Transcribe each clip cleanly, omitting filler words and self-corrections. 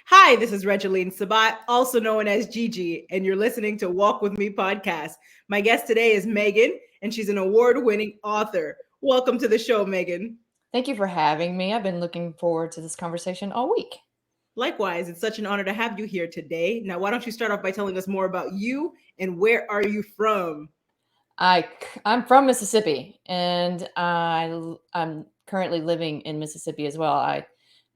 Hi, this is Regeline Sabat, also known as Gigi, and you're listening to Walk With Me podcast. My guest today is Meagan, and she's an award-winning author. Welcome to the show, Meagan. Thank you for having me. I've been looking forward to this conversation all week. Likewise, it's such an honor to have you here today. Now, why don't you start off by telling us more about you and where are you from? I'm from Mississippi, and I'm currently living in Mississippi as well. I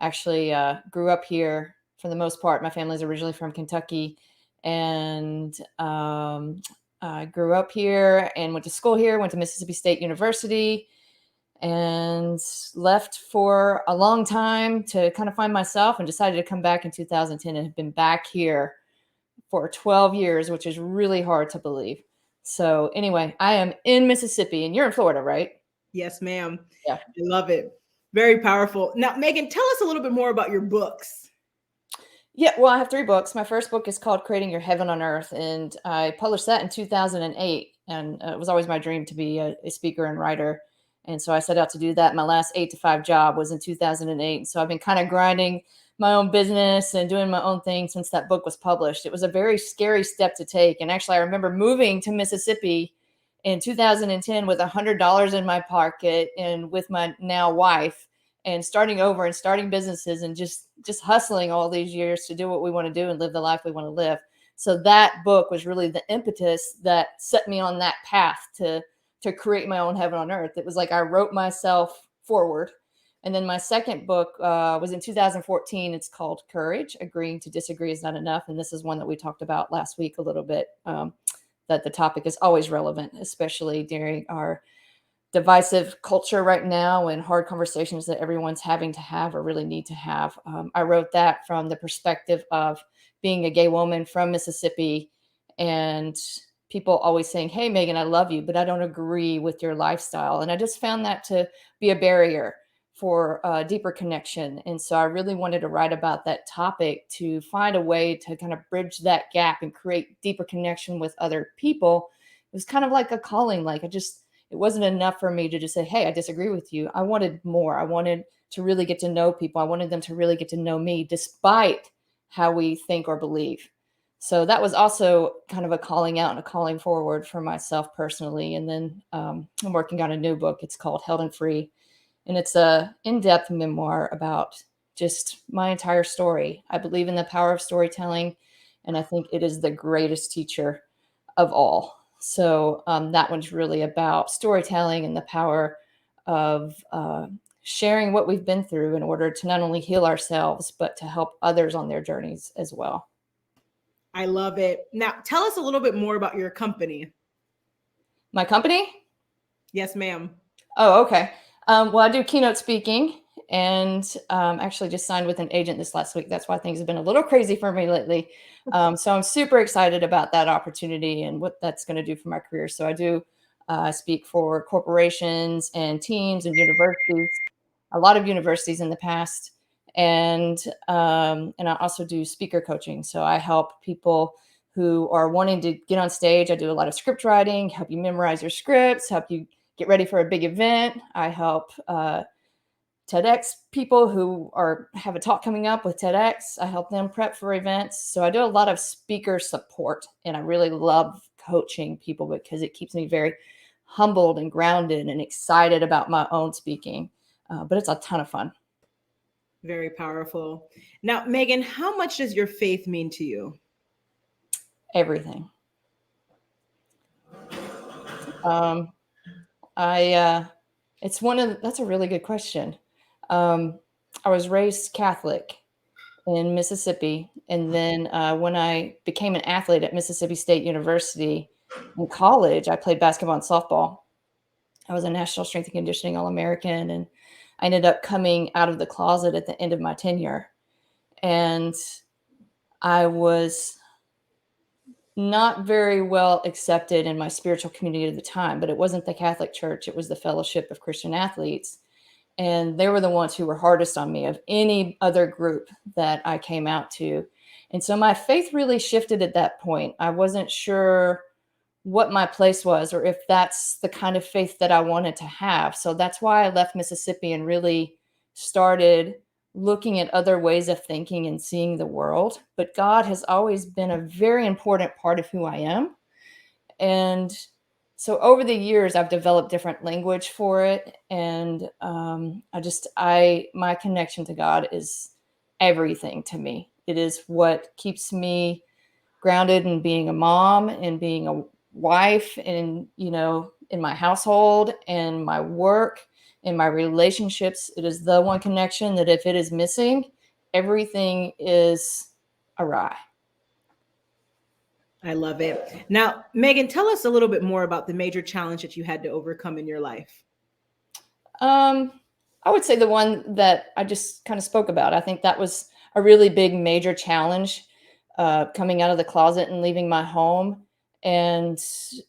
actually grew up here for the most part. My family's originally from Kentucky, and I grew up here and went to school here. Went to Mississippi State University, and left for a long time to kind of find myself, and decided to come back in 2010, and have been back here for 12 years, which is really hard to believe. So anyway, I am in Mississippi, and you're in Florida, right? Yes, ma'am. Yeah. I love it. Very powerful. Now, Meagan, tell us a little bit more about your books. Yeah, well, I have 3 books. My first book is called Creating Your Heaven on Earth, and I published that in 2008. And it was always my dream to be a speaker and writer. And so I set out to do that. My last 8-to-5 job was in 2008. So I've been kind of grinding my own business and doing my own thing since that book was published. It was a very scary step to take. And actually, I remember moving to Mississippi in 2010 with $100 in my pocket and with my now wife, and starting over and starting businesses and just hustling all these years to do what we want to do and live the life we want to live. So that book was really the impetus that set me on that path to create my own heaven on earth. It was like I wrote myself forward. And then my second book was in 2014. It's called Courage, Agreeing to Disagree is Not Enough. And this is one that we talked about last week a little bit, that the topic is always relevant, especially during our divisive culture right now and hard conversations that everyone's having to have or really need to have. I wrote that from the perspective of being a gay woman from Mississippi, and people always saying, "Hey, Meagan, I love you, but I don't agree with your lifestyle." And I just found that to be a barrier for a deeper connection. And so I really wanted to write about that topic to find a way to kind of bridge that gap and create deeper connection with other people. It was kind of like a calling. It wasn't enough for me to just say, "Hey, I disagree with you." I wanted more. I wanted to really get to know people. I wanted them to really get to know me despite how we think or believe. So that was also kind of a calling out and a calling forward for myself personally. And then I'm working on a new book. It's called Held and Free. And it's a in-depth memoir about just my entire story. I believe in the power of storytelling, and I think it is the greatest teacher of all. So that one's really about storytelling and the power of sharing what we've been through in order to not only heal ourselves, but to help others on their journeys as well. I love it. Now, tell us a little bit more about your company. My company? Yes, ma'am. Oh, okay. Well, I do keynote speaking, and actually just signed with an agent this last week. That's why things have been a little crazy for me lately. So I'm super excited about that opportunity and what that's going to do for my career. So I do speak for corporations and teams and universities, a lot of universities in the past. And I also do speaker coaching. So I help people who are wanting to get on stage. I do a lot of script writing, help you memorize your scripts, help you get ready for a big event. I help TEDx people who have a talk coming up with TEDx. I help them prep for events. So I do a lot of speaker support, and I really love coaching people because it keeps me very humbled and grounded and excited about my own speaking. But it's a ton of fun. Very powerful. Now, Meagan, how much does your faith mean to you? Everything. That's a really good question. I was raised Catholic in Mississippi. And then when I became an athlete at Mississippi State University in college, I played basketball and softball. I was a national strength and conditioning All-American, and I ended up coming out of the closet at the end of my tenure. And I was not very well accepted in my spiritual community at the time, but it wasn't the Catholic Church. It was the Fellowship of Christian Athletes. And they were the ones who were hardest on me of any other group that I came out to. And so my faith really shifted at that point. I wasn't sure what my place was or if that's the kind of faith that I wanted to have. So that's why I left Mississippi and really started looking at other ways of thinking and seeing the world. But God has always been a very important part of who I am. And so over the years, I've developed different language for it. And my connection to God is everything to me. It is what keeps me grounded in being a mom and being a wife and, in my household and my work and my relationships. It is the one connection that if it is missing, everything is awry. I love it. Now, Meagan, tell us a little bit more about the major challenge that you had to overcome in your life. I would say the one that I just kind of spoke about. I think that was a really big, major challenge, coming out of the closet and leaving my home and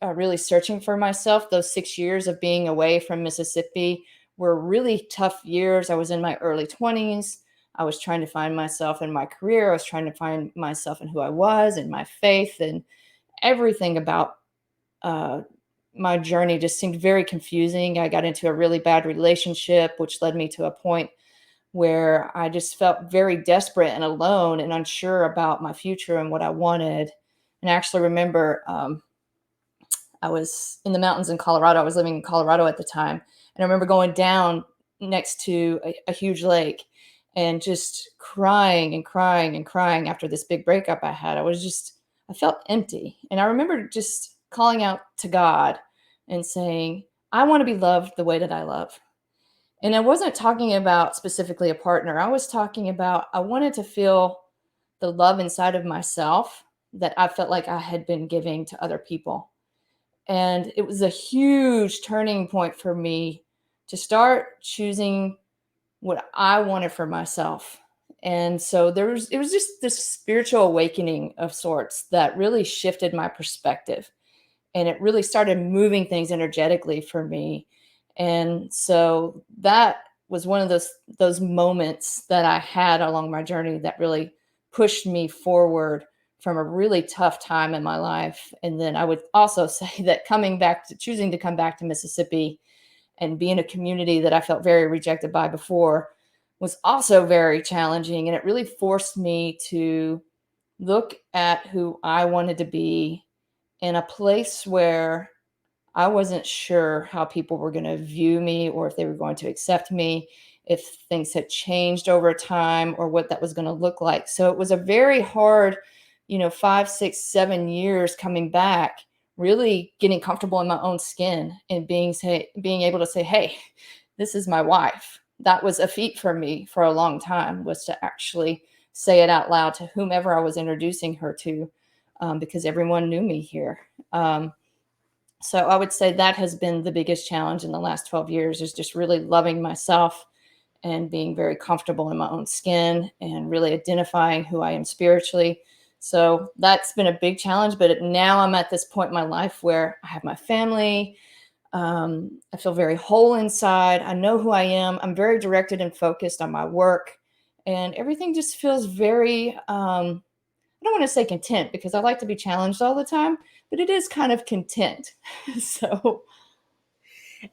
really searching for myself. Those 6 years of being away from Mississippi were really tough years. I was in my early 20s. I was trying to find myself in my career. I was trying to find myself in who I was and my faith, and everything about my journey just seemed very confusing. I got into a really bad relationship, which led me to a point where I just felt very desperate and alone and unsure about my future and what I wanted. And I actually remember I was in the mountains in Colorado. I was living in Colorado at the time. And I remember going down next to a huge lake and just crying and crying and crying after this big breakup I had. I felt empty. And I remember just calling out to God and saying, I want to be loved the way that I love. And I wasn't talking about specifically a partner. I was talking about, I wanted to feel the love inside of myself that I felt like I had been giving to other people. And it was a huge turning point for me to start choosing what I wanted for myself. And so it was just this spiritual awakening of sorts that really shifted my perspective. And it really started moving things energetically for me. And so that was one of those moments that I had along my journey that really pushed me forward from a really tough time in my life. And then I would also say that choosing to come back to Mississippi and be in a community that I felt very rejected by before was also very challenging. And it really forced me to look at who I wanted to be in a place where I wasn't sure how people were going to view me or if they were going to accept me, if things had changed over time or what that was going to look like. So it was a very hard, 5, 6, 7 years coming back, really getting comfortable in my own skin and being able to say, hey, this is my wife. That was a feat for me for a long time, was to actually say it out loud to whomever I was introducing her to, because everyone knew me here. So I would say that has been the biggest challenge in the last 12 years, is just really loving myself and being very comfortable in my own skin and really identifying who I am spiritually. So that's been a big challenge. But now I'm at this point in my life where I have my family. I feel very whole inside. I know who I am. I'm very directed and focused on my work. And everything just feels very, I don't want to say content, because I like to be challenged all the time, but it is kind of content. So.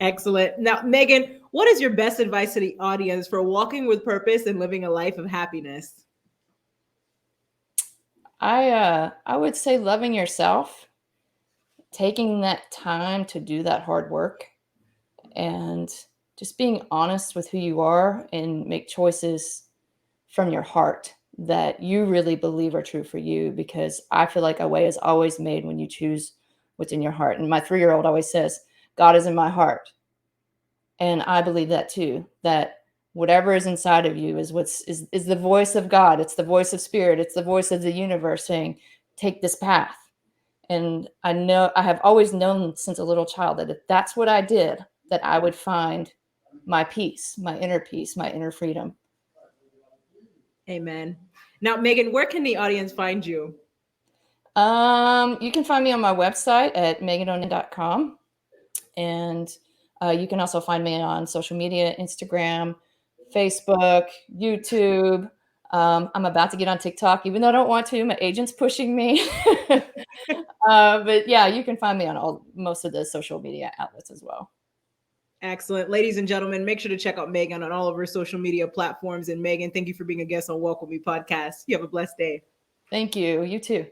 Excellent. Now, Meagan, what is your best advice to the audience for walking with purpose and living a life of happiness? I would say loving yourself, taking that time to do that hard work, and just being honest with who you are and make choices from your heart that you really believe are true for you. Because I feel like a way is always made when you choose what's in your heart. And my 3-year-old always says, God is in my heart. And I believe that too, that whatever is inside of you is is the voice of God. It's the voice of spirit. It's the voice of the universe saying, take this path. And I have always known since a little child that if that's what I did, that I would find my peace, my inner freedom. Amen. Now, Meagan, where can the audience find you? You can find me on my website at meaganonan.com. And you can also find me on social media, Instagram, Facebook, YouTube. I'm about to get on TikTok, even though I don't want to. My agent's pushing me. But yeah, you can find me on most of the social media outlets as well. Excellent. Ladies and gentlemen, make sure to check out Meagan on all of her social media platforms. And Meagan, thank you for being a guest on Walk With Me podcast. You have a blessed day. Thank you. You too.